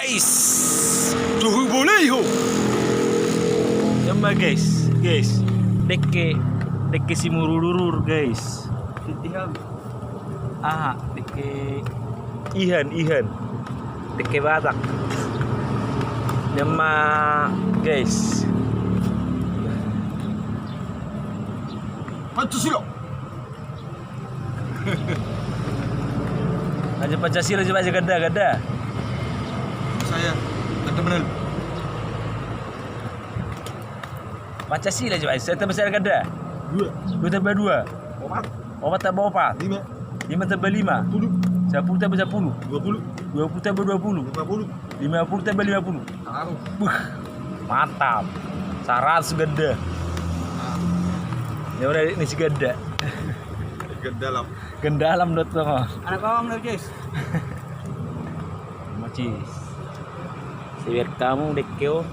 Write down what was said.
guys. Tuh boleh ho. Yamba guys. Dekke si mururur guys. Titiham. Dekke Ihan. Dekke Batak. Yamba guys. Pancasila. Aja Pancasila coba aja gada. Saya ada benar. Pancasila coba saya tambah saya gada. 2 2 tambah 2. 4 tambah 4. 5 5 tambah 5. 10 10 tambah 10. 20 20 tambah 20. 50 50 tambah 50. taruh. Mantap. 100 gada. Ya udah ini si gada. Dalam. Gendalam dot sama. Anak bawang dah guys. Mocis. Siwer kamu dekeo.